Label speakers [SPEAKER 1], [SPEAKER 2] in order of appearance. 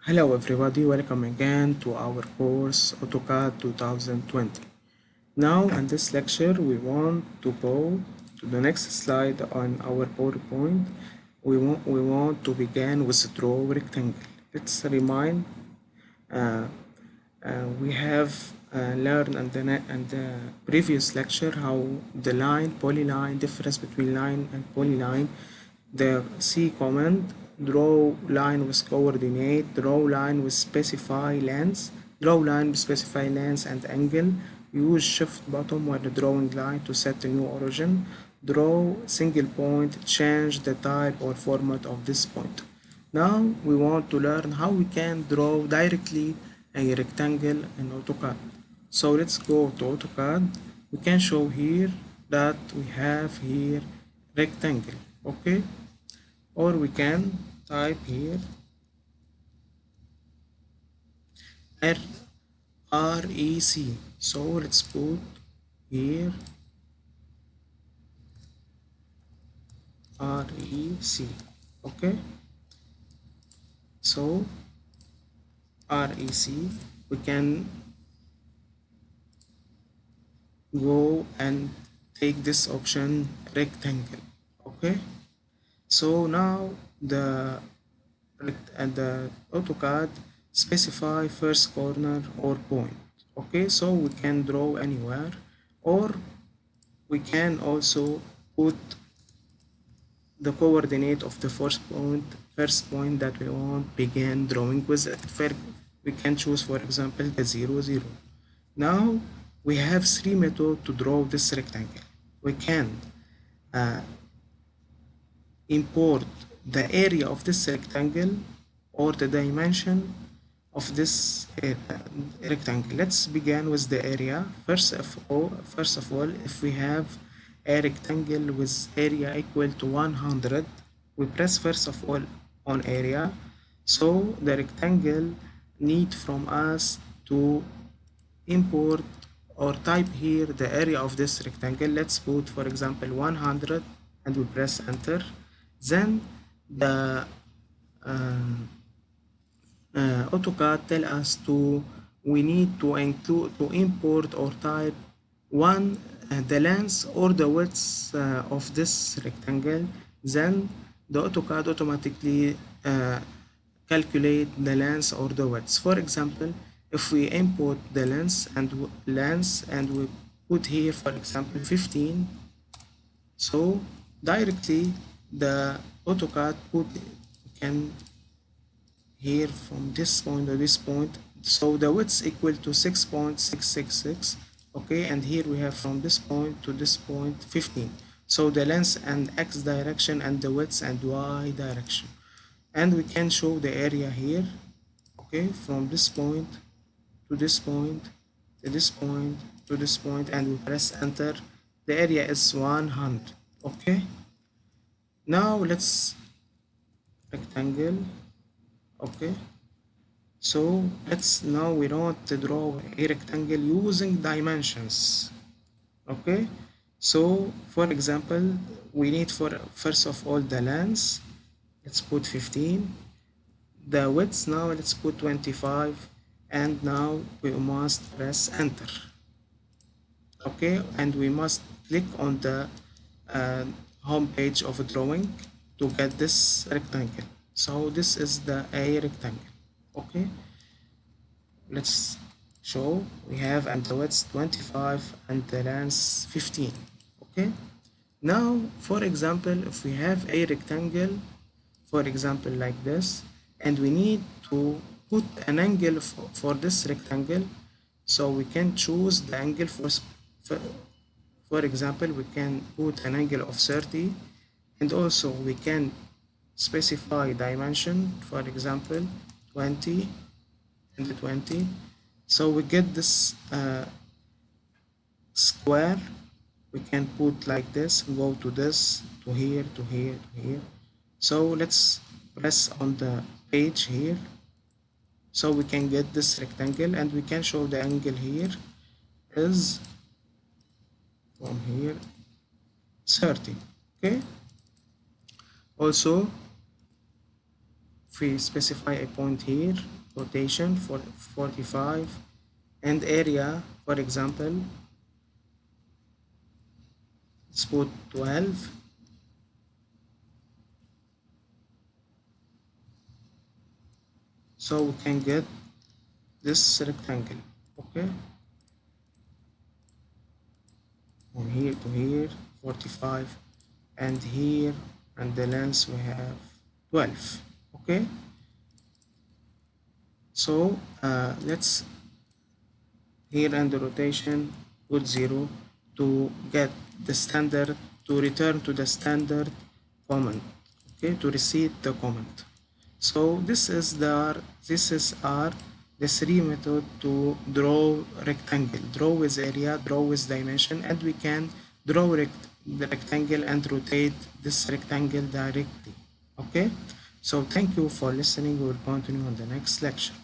[SPEAKER 1] Hello everybody, welcome again to our course AutoCAD 2020. Now in this lecture we want to go to the next slide on our PowerPoint. We want to begin with draw rectangle. Let's remind uh, we have learned in the previous lecture how the line, polyline, difference between line and polyline, the C command, draw line with coordinate, draw line with specify length, draw line with specify length and angle, use shift button while drawing line to set a new origin, draw single point, change the type or format of this point. Now we want to learn how we can draw directly a rectangle in AutoCAD. So let's go to AutoCAD. We can show here that we have here rectangle, okay? Or we can type here REC. So let's put here REC, okay? So REC, we can go and take this option rectangle, okay? So now the AutoCAD specify first corner or point, okay? So we can draw anywhere, or we can also put the coordinate of the first point that we want begin drawing with it. We can choose, for example, the 0 0. Now we have three methods to draw this rectangle. We can import the area of this rectangle or the dimension of this rectangle. Let's begin with the area. First of all, if we have a rectangle with area equal to 100, we press first of all on area. So the rectangle need from us to import or type here the area of this rectangle. Let's put, for example, 100 and we press enter. Then the AutoCAD tell us we need to include to import or type the length or the width of this rectangle. Then the AutoCAD automatically calculate the length or the width. For example, if we import the length and we put here, for example, 15, so directly the AutoCAD can here from this point to this point, so the width equal to 6.666, okay, and here we have from this point to this point 15. So the length and x direction and the width and y direction, and we can show the area here, okay, from this point to this point to this point to this point, and we press enter. The area is 100, okay. Now let's rectangle, okay. So now we want to draw a rectangle using dimensions, okay. So for example, we need for first of all the length. Let's put 15. The width now let's put 25, and now we must press enter, okay, and we must click on the home page of a drawing to get this rectangle. So this is the A rectangle, okay. Let's show we have, and the width 25 and the length 15, okay. Now for example, if we have a rectangle, for example like this, and we need to put an angle for this rectangle, so we can choose the angle for example, we can put an angle of 30, and also we can specify dimension, for example 20 and 20. So we get this square. We can put like this, go to this, to here, to here, to here. So let's press on the page here, so we can get this rectangle, and we can show the angle here is from here 30, okay. Also we specify a point here, rotation for 45, and area, for example, let's put 12. So we can get this rectangle. Okay, from here to here 45, and here, and the length we have 12. Okay, so let's here, and the rotation put 0 to get the standard, to return to the standard comment. Okay, to receive the comment. So this is our the three method to draw rectangle: draw with area, draw with dimension, and we can draw the rectangle and rotate this rectangle directly. Okay, so thank you for listening. We will continue on the next lecture.